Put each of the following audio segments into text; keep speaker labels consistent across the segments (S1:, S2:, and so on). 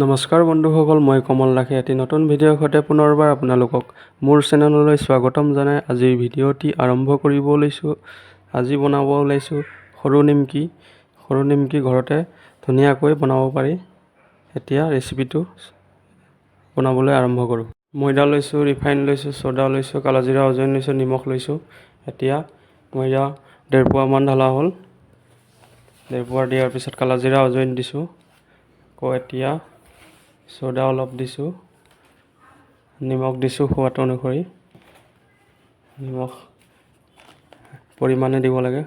S1: নমস্কাৰ বন্ধুসকল, মই কমল ৰাখে এটি নতুন ভিডিঅ'ৰ সৈতে পুনৰবাৰ আপোনালোকক মোৰ চেনেললৈ স্বাগতম জনাই আজিৰ ভিডিঅ'টি আৰম্ভ কৰিব লৈছোঁ। আজি বনাব ওলাইছোঁ সৰু নিমকি ঘৰতে ধুনীয়াকৈ বনাব পাৰি। এতিয়া ৰেচিপিটো বনাবলৈ আৰম্ভ কৰোঁ। ময়দা লৈছোঁ, ৰিফাইন লৈছোঁ, ছ'ডা লৈছোঁ, কালাজিৰা অজৱাইন লৈছোঁ, নিমখ লৈছোঁ। এতিয়া ময়দা 1.5 পোৱামান ঢলা হ'ল। 1.5 পোৱা দিয়াৰ পিছত কালাজিৰা অজৱাইন দিছোঁ। এতিয়া ছ'ডা অলপ দিছোঁ, নিমখ দিছোঁ সোৱাদ অনুসৰি। নিমখ পৰিমাণে দিব লাগে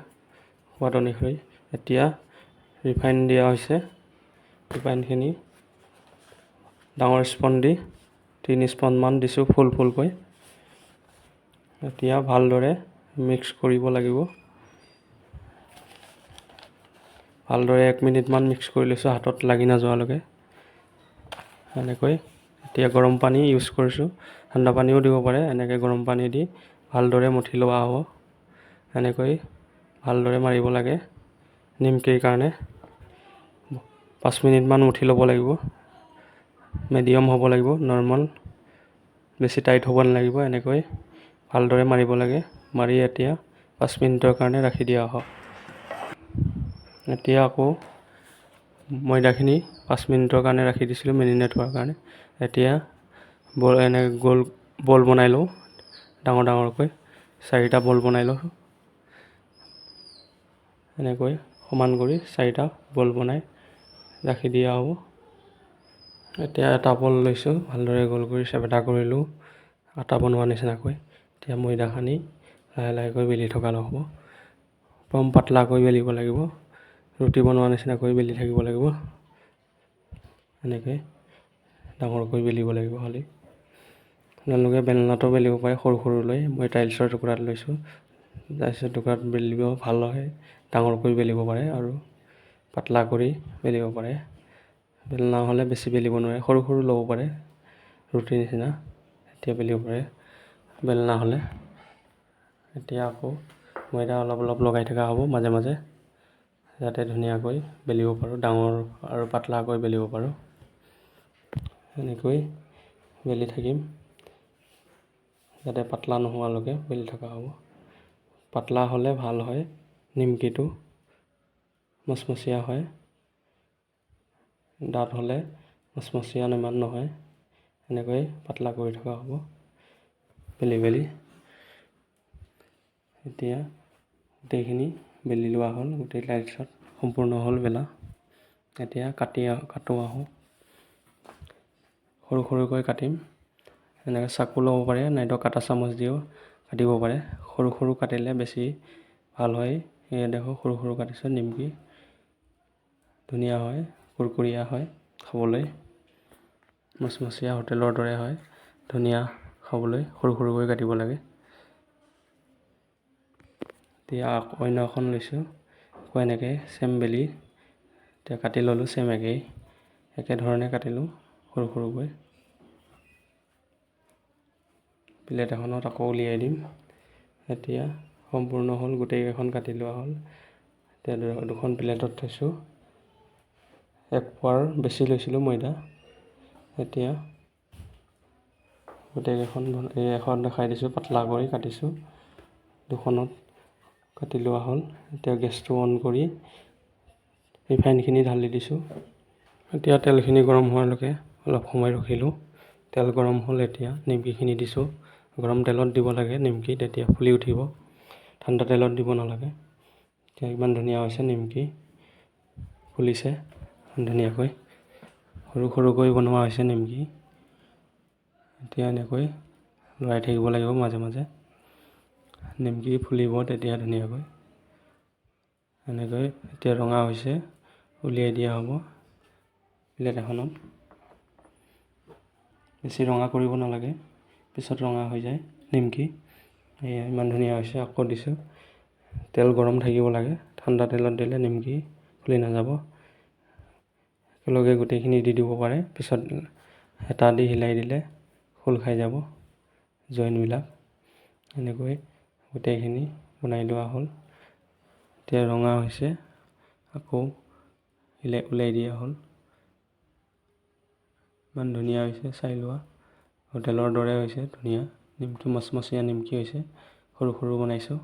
S1: সোৱাদ অনুসৰি। এতিয়া ৰিফাইন দিয়া হৈছে। ৰিফাইনখিনি ডাঙৰ স্পন দি 3 স্পনমান দিছোঁ ফুলকৈ। এতিয়া ভালদৰে মিক্স কৰিব লাগিব। ভালদৰে 1 মিনিটমান মিক্স কৰি লৈছোঁ হাতত লাগি নোযোৱালৈকে। এনেকৈ এতিয়া গৰম পানী ইউজ কৰিছোঁ, ঠাণ্ডা পানীও দিব পাৰে। এনেকৈ গৰম পানী দি ভালদৰে মঠি লোৱা হ'ব। এনেকৈ ভালদৰে মাৰিব লাগে। নিমকিৰ কাৰণে 5 মিনিটমান মঠি ল'ব লাগিব। মিডিয়াম হ'ব লাগিব, নৰ্মেল, বেছি টাইট হ'ব নালাগিব। এনেকৈ ভালদৰে মাৰিব লাগে। মাৰি এতিয়া 5 মিনিটৰ কাৰণে ৰাখি দিয়া হয়। এতিয়া আকৌ ময়দাখিনি 5 মিনিটৰ কাৰণে ৰাখি দিছিলোঁ মেৰিনেট হোৱাৰ কাৰণে। এতিয়া বল বনাই লওঁ, ডাঙৰকৈ 4টা বল বনাই লওঁ। এনেকৈ সমান কৰি 4টা বল বনাই ৰাখি দিয়া হ'ব। এতিয়া এটা বল লৈছোঁ, ভালদৰে গোল কৰি চেপেটা কৰিলোঁ আটা বনোৱা নিচিনাকৈ। এতিয়া ময়দা সানি লাহেকৈ বেলি থকা নহ'ব, কম পাতলাকৈ বেলিব লাগিব। ৰুটি বনোৱা নিচিনাকৈ বেলি থাকিব লাগিব। এনেকৈ ডাঙৰকৈ বেলিব লাগিব। খালি আপোনালোকে বেলনাটো বেলিব পাৰে সৰু লৈ। মই টাইলছৰ টুকুৰাত লৈছোঁ। টাইলছৰ টুকুৰাত বেলিব ভাল হয়। ডাঙৰকৈ বেলিব পাৰে আৰু পাতলা কৰি বেলিব পাৰে। বেলনা হ'লে বেছি বেলিব নোৱাৰে, সৰু ল'ব পাৰে ৰুটিৰ নিচিনা, এতিয়া বেলিব পাৰে বেলনা হ'লে। এতিয়া আকৌ ময়দা অলপ লগাই থকা হ'ব মাজে মাজে, যাতে ধুনীয়াকৈ বেলিব পাৰোঁ, ডাঙৰ আৰু পাতলাকৈ বেলিব পাৰোঁ। এনেকৈ বেলি থাকিম, যাতে পাতলা নোহোৱালৈকে বেলি থকা হ'ব। পাতলা হ'লে ভাল হয়, নিমকিটো মচমচীয়া হয়। ডাঠ হ'লে মচমচীয়া ইমান নহয়। এনেকৈ পাতলা কৰি থকা হ'ব বেলি। এতিয়া গোটেইখিনি বেলি লোৱা হ'ল, গোটেই টাইলছত সম্পূৰ্ণ হ'ল বেলা। এতিয়া কাটো আহোঁ। সৰুকৈ কাটিম। এনেকৈ চাকু ল'ব পাৰে, নাইতো কাটা চামুচ দিও কাটিব পাৰে। সৰু কাটিলে বেছি ভাল হয়। সেয়ে দেখো সৰু কাটিছোঁ। নিমকি ধুনীয়া হয়, কুৰকুৰীয়া হয় খাবলৈ, মচমচীয়া হোটেলৰ দৰে হয়। ধুনীয়া খাবলৈ, সৰুকৈ কাটিব লাগে। এতিয়া অন্য এখন লৈছোঁ, আকৌ এনেকৈ চেম বেলি এতিয়া কাটি ল'লোঁ। চেম একেধৰণে কাটিলোঁ সৰুকৈ। প্লেট এখনত আকৌ উলিয়াই দিম। এতিয়া সম্পূৰ্ণ হ'ল, গোটেইকেইখন কাটি লোৱা হ'ল। এতিয়া 2খন প্লেটত থৈছোঁ। 1 পোৱাৰ বেছি লৈছিলোঁ ময়দা। এতিয়া গোটেইকেইখন এখন দেখাই দিছোঁ, পাতলা কৰি কাটিছোঁ। 2খনত কাটি লোৱা হ'ল। এতিয়া গেছটো অন কৰি ৰিফাইনখিনি ঢালি দিছোঁ। এতিয়া তেলখিনি গৰম হোৱালৈকে অলপ সময় ৰখিলোঁ। তেল গৰম হ'ল, এতিয়া নিমকিখিনি দিছোঁ। গৰম তেলত দিব লাগে নিমকি, তেতিয়া ফুলি উঠিব। ঠাণ্ডা তেলত দিব নালাগে। এতিয়া ইমান ধুনীয়া হৈছে নিমকি, ফুলিছে ধুনীয়াকৈ। সৰুকৈ বনোৱা হৈছে নিমকি। এতিয়া এনেকৈ লৰাই থাকিব লাগিব মাজে মাজে। নিমকি ফুলিব তেতিয়া ধুনীয়াকৈ। এনেকৈ এতিয়া ৰঙা হৈছে, উলিয়াই দিয়া হ'ব প্লেট এখনত। বেছি ৰঙা কৰিব নালাগে, পিছত ৰঙা হৈ যায় নিমকি। এয়া ইমান ধুনীয়া হৈছে। আকৌ দিছোঁ। তেল গৰম থাকিব লাগে, ঠাণ্ডা তেলত দিলে নিমকি ফুলি নাযাব। একেলগে গোটেইখিনি দি দিব পাৰে, পিছত হেতা দি হিলাই দিলে খোল খাই যাব জইনবিলাক। এনেকৈ গোটেইখিনি বনাই লোৱা হ'ল। এতিয়া ৰঙা হৈছে, আকৌ ওলাই দিয়া হ'ল। ইমান ধুনীয়া হৈছে চাই লোৱা। হোটেলৰ দৰে হৈছে ধুনীয়া। নিমকি মচমচীয়া নিমকি হৈছে। সৰু সৰু বনাইছোঁ।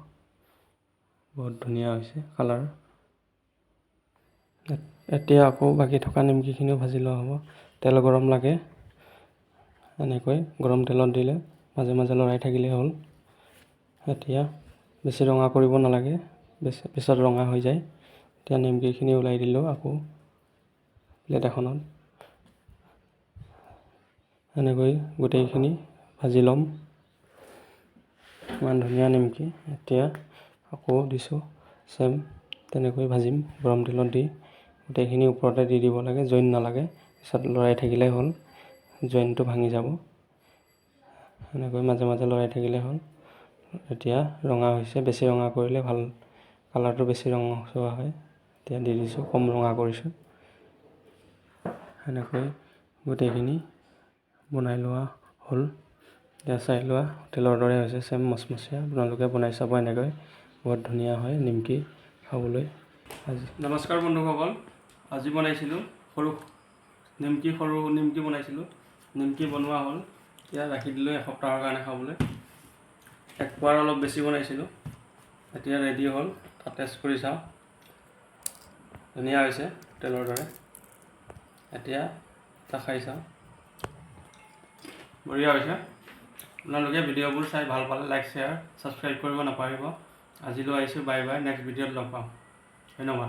S1: বহুত ধুনীয়া হৈছে কালাৰ। এতিয়া আকৌ বাকী থকা নিমকিখিনিও ভাজি লোৱা হ'ব। তেল গৰম লাগে। এনেকৈ গৰম তেলত দিলে মাজে মাজে লৰাই থাকিলেই হ'ল। এতিয়া বেছি ৰঙা কৰিব নালাগে, পিছত ৰঙা হৈ যায়। এতিয়া নিমকিখিনি ওলাই দিলোঁ আকৌ প্লেট এখনত। এনেকৈ গোটেইখিনি ভাজি ল'ম। ইমান ধুনীয়া নিমকি। এতিয়া আকৌ দিছোঁ চেম তেনেকৈ ভাজিম গৰম তেলত দি। গোটেইখিনি ওপৰতে দি দিব লাগে, জইন নালাগে। পিছত লৰাই থাকিলেই হ'ল, জইনটো ভাঙি যাব। এনেকৈ মাজে মাজে লৰাই থাকিলে হ'ল। এতিয়া ৰঙা হৈছে, বেছি ৰঙা কৰিলে ভাল, কালাৰটো বেছি ৰঙচুৱা হয়। এতিয়া দি দিছোঁ, কম ৰঙা কৰিছোঁ। এনেকৈ গোটেইখিনি বনাই লোৱা হ'ল। এতিয়া চাই লোৱা, হোটেলৰ দৰে হৈছে চেম মচমচীয়া। আপোনালোকে বনাই চাব এনেকৈ, বহুত ধুনীয়া হয় নিমকি খাবলৈ। নমস্কাৰ বন্ধুসকল, আজি বনাইছিলোঁ সৰু নিমকি বনাইছিলোঁ। নিমকি বনোৱা হ'ল, এতিয়া ৰাখি দিলোঁ এসপ্তাহৰ কাৰণে খাবলৈ। এক পোৱাৰ অলপ বেছি বনাইছিলোঁ, এতিয়া ৰেডি হ'ল। টেষ্ট কৰি চাওঁ, ধুনীয়া হৈছে হোটেলৰ দৰে। এতিয়া এটা খাই চাওঁ, বঢ়িয়া হৈছে। আপোনালোকে ভিডিঅ'বোৰ চাই ভাল পালে লাইক, শ্বেয়াৰ, ছাবস্ক্ৰাইব কৰিব নাপাহৰিব। আজিলৈ আহিছোঁ, বাই বাই। নেক্সট ভিডিঅ'ত লগ পাম। ধন্যবাদ।